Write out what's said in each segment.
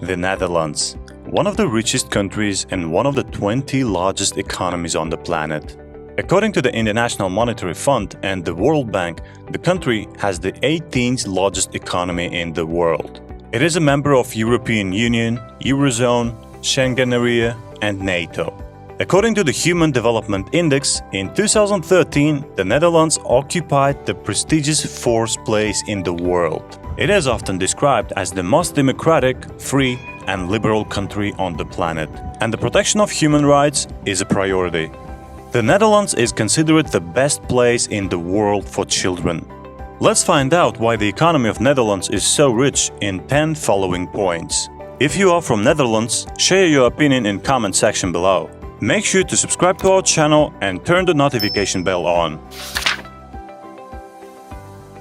The Netherlands, one of the richest countries and one of the 20 largest economies on the planet. According to the International Monetary Fund and the World Bank, the country has the 18th largest economy in the world. It is a member of European Union, Eurozone, Schengen area, and NATO. According to the Human Development Index, in 2013, the Netherlands occupied the prestigious 4th place in the world. It is often described as the most democratic, free, and liberal country on the planet, and the protection of human rights is a priority. The Netherlands is considered the best place in the world for children. Let's find out why the economy of Netherlands is so rich in 10 following points. If you are from Netherlands, share your opinion in comment section below. Make sure to subscribe to our channel and turn the notification bell on.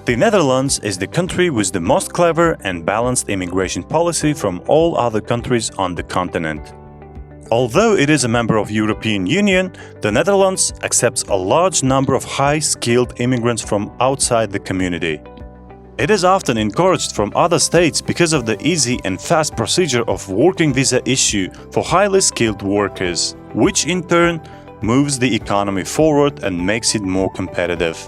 The Netherlands is the country with the most clever and balanced immigration policy from all other countries on the continent. Although it is a member of European Union, the Netherlands accepts a large number of high-skilled immigrants from outside the community. It is often encouraged from other states because of the easy and fast procedure of working visa issue for highly skilled workers, which in turn moves the economy forward and makes it more competitive.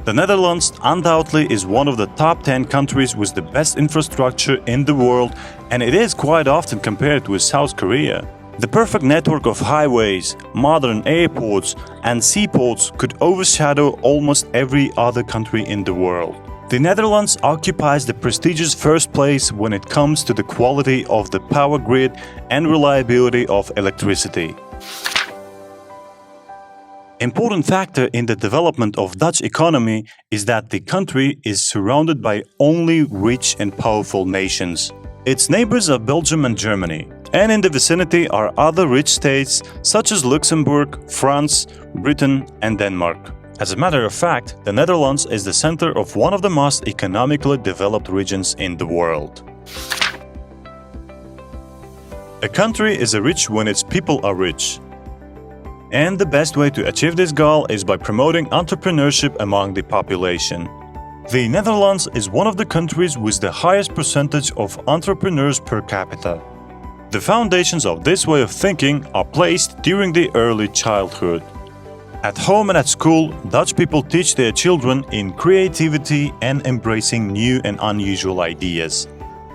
The Netherlands undoubtedly is one of the top 10 countries with the best infrastructure in the world, and it is quite often compared with South Korea. The perfect network of highways, modern airports, and seaports could overshadow almost every other country in the world. The Netherlands occupies the prestigious 1st place when it comes to the quality of the power grid and reliability of electricity. Important factor in the development of Dutch economy is that the country is surrounded by only rich and powerful nations. Its neighbors are Belgium and Germany, and in the vicinity are other rich states such as Luxembourg, France, Britain, and Denmark. As a matter of fact, the Netherlands is the center of one of the most economically developed regions in the world. A country is rich when its people are rich. And the best way to achieve this goal is by promoting entrepreneurship among the population. The Netherlands is one of the countries with the highest percentage of entrepreneurs per capita. The foundations of this way of thinking are placed during the early childhood. At home and at school, Dutch people teach their children in creativity and embracing new and unusual ideas.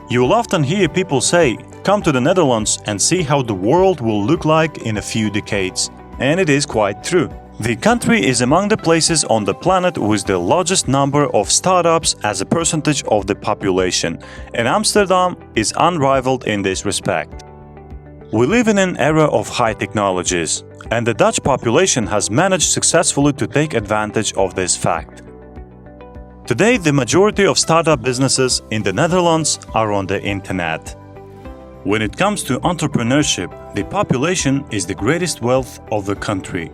You will often hear people say, "Come to the Netherlands and see how the world will look like in a few decades." And it is quite true. The country is among the places on the planet with the largest number of startups as a percentage of the population, and Amsterdam is unrivaled in this respect. We live in an era of high technologies, and the Dutch population has managed successfully to take advantage of this fact. Today, the majority of startup businesses in the Netherlands are on the internet. When it comes to entrepreneurship, the population is the greatest wealth of the country.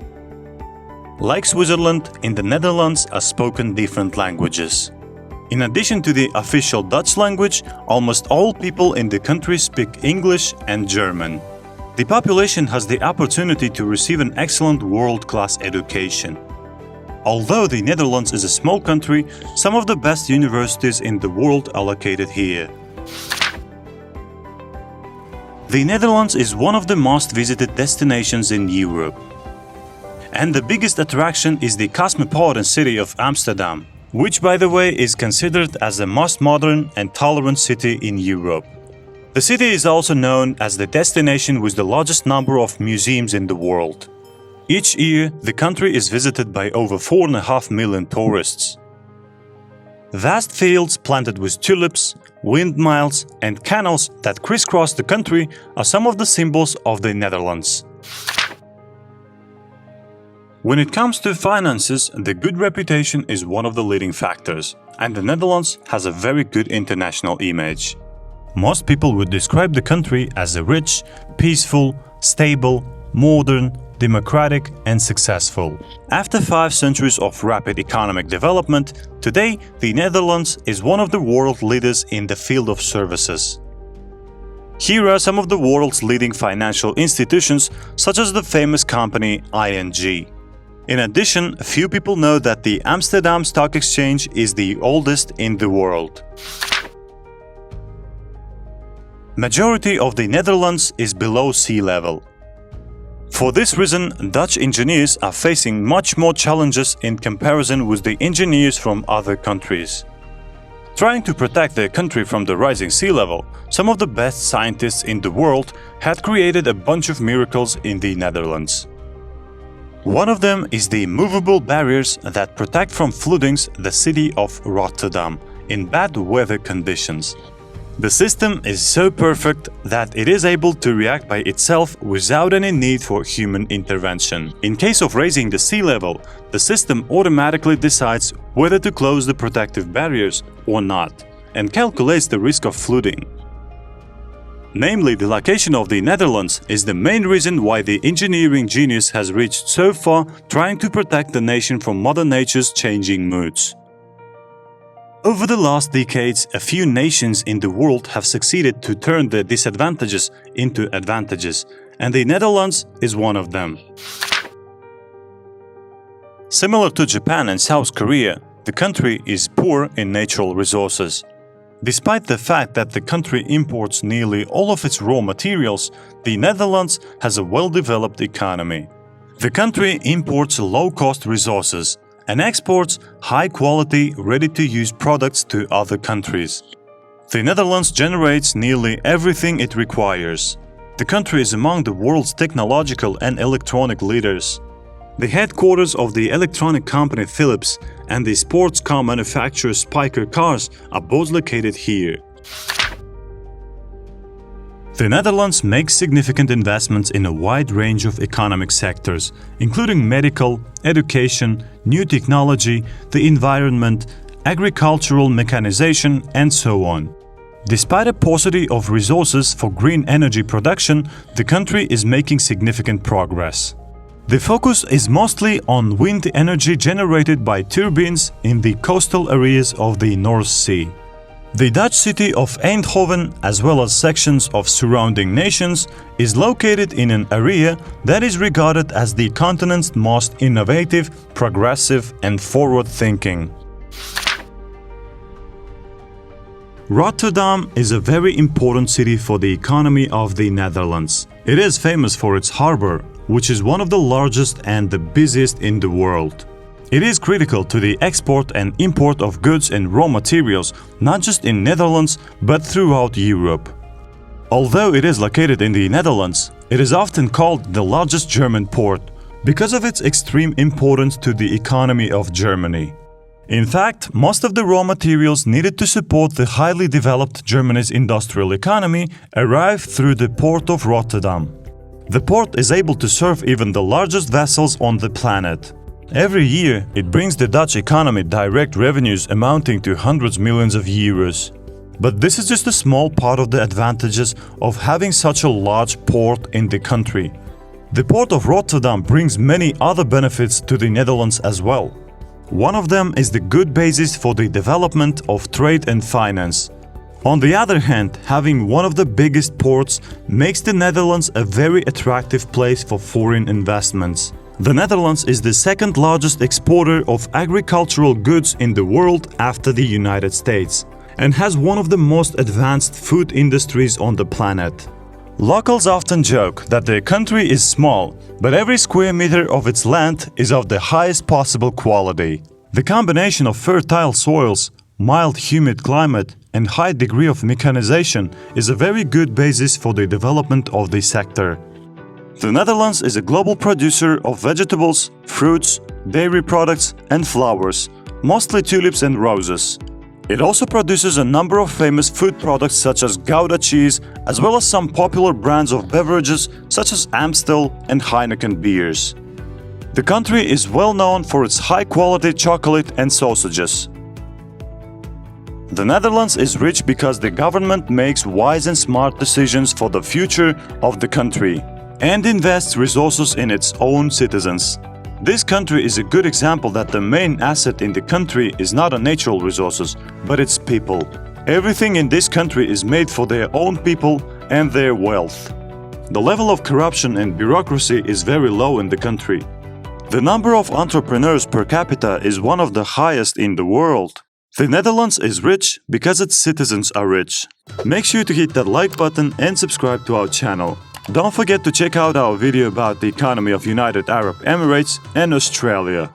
Like Switzerland, in the Netherlands are spoken different languages. In addition to the official Dutch language, almost all people in the country speak English and German. The population has the opportunity to receive an excellent world-class education. Although the Netherlands is a small country, some of the best universities in the world are located here. The Netherlands is one of the most visited destinations in Europe. And the biggest attraction is the cosmopolitan city of Amsterdam, which by the way is considered as the most modern and tolerant city in Europe. The city is also known as the destination with the largest number of museums in the world. Each year, the country is visited by over 4.5 million tourists. Vast fields planted with tulips, windmills, and canals that crisscross the country are some of the symbols of the Netherlands. When it comes to finances, the good reputation is one of the leading factors, and the Netherlands has a very good international image. Most people would describe the country as a rich, peaceful, stable, modern, democratic and successful. After 5 centuries of rapid economic development, today the Netherlands is one of the world leaders in the field of services. Here are some of the world's leading financial institutions, such as the famous company ING. In addition, few people know that the Amsterdam Stock Exchange is the oldest in the world. Majority of the Netherlands is below sea level. For this reason, Dutch engineers are facing much more challenges in comparison with the engineers from other countries. Trying to protect their country from the rising sea level, some of the best scientists in the world had created a bunch of miracles in the Netherlands. One of them is the movable barriers that protect from floodings the city of Rotterdam in bad weather conditions. The system is so perfect that it is able to react by itself without any need for human intervention. In case of raising the sea level, the system automatically decides whether to close the protective barriers or not, and calculates the risk of flooding. Namely, the location of the Netherlands is the main reason why the engineering genius has reached so far trying to protect the nation from Mother Nature's changing moods. Over the last decades, a few nations in the world have succeeded to turn their disadvantages into advantages, and the Netherlands is one of them. Similar to Japan and South Korea, the country is poor in natural resources. Despite the fact that the country imports nearly all of its raw materials, the Netherlands has a well-developed economy. The country imports low-cost resources and exports high-quality, ready-to-use products to other countries. The Netherlands generates nearly everything it requires. The country is among the world's technological and electronic leaders. The headquarters of the electronic company Philips and the sports car manufacturer Spyker Cars are both located here. The Netherlands makes significant investments in a wide range of economic sectors, including medical, education, new technology, the environment, agricultural mechanization, and so on. Despite a paucity of resources for green energy production, the country is making significant progress. The focus is mostly on wind energy generated by turbines in the coastal areas of the North Sea. The Dutch city of Eindhoven, as well as sections of surrounding nations, is located in an area that is regarded as the continent's most innovative, progressive, and forward-thinking. Rotterdam is a very important city for the economy of the Netherlands. It is famous for its harbor, which is one of the largest and the busiest in the world. It is critical to the export and import of goods and raw materials, not just in Netherlands, but throughout Europe. Although it is located in the Netherlands, it is often called the largest German port because of its extreme importance to the economy of Germany. In fact, most of the raw materials needed to support the highly developed Germany's industrial economy arrive through the port of Rotterdam. The port is able to serve even the largest vessels on the planet. Every year, it brings the Dutch economy direct revenues amounting to hundreds of millions of euros. But this is just a small part of the advantages of having such a large port in the country. The port of Rotterdam brings many other benefits to the Netherlands as well. One of them is the good basis for the development of trade and finance. On the other hand, having one of the biggest ports makes the Netherlands a very attractive place for foreign investments. The Netherlands is the second largest exporter of agricultural goods in the world after the United States, and has one of the most advanced food industries on the planet. Locals often joke that their country is small, but every square meter of its land is of the highest possible quality. The combination of fertile soils, mild humid climate, and high degree of mechanization is a very good basis for the development of the sector. The Netherlands is a global producer of vegetables, fruits, dairy products, and flowers, mostly tulips and roses. It also produces a number of famous food products such as Gouda cheese, as well as some popular brands of beverages such as Amstel and Heineken beers. The country is well known for its high-quality chocolate and sausages. The Netherlands is rich because the government makes wise and smart decisions for the future of the country and invests resources in its own citizens. This country is a good example that the main asset in the country is not a natural resources, but its people. Everything in this country is made for their own people and their wealth. The level of corruption and bureaucracy is very low in the country. The number of entrepreneurs per capita is one of the highest in the world. The Netherlands is rich because its citizens are rich. Make sure to hit that like button and subscribe to our channel. Don't forget to check out our video about the economy of United Arab Emirates and Australia.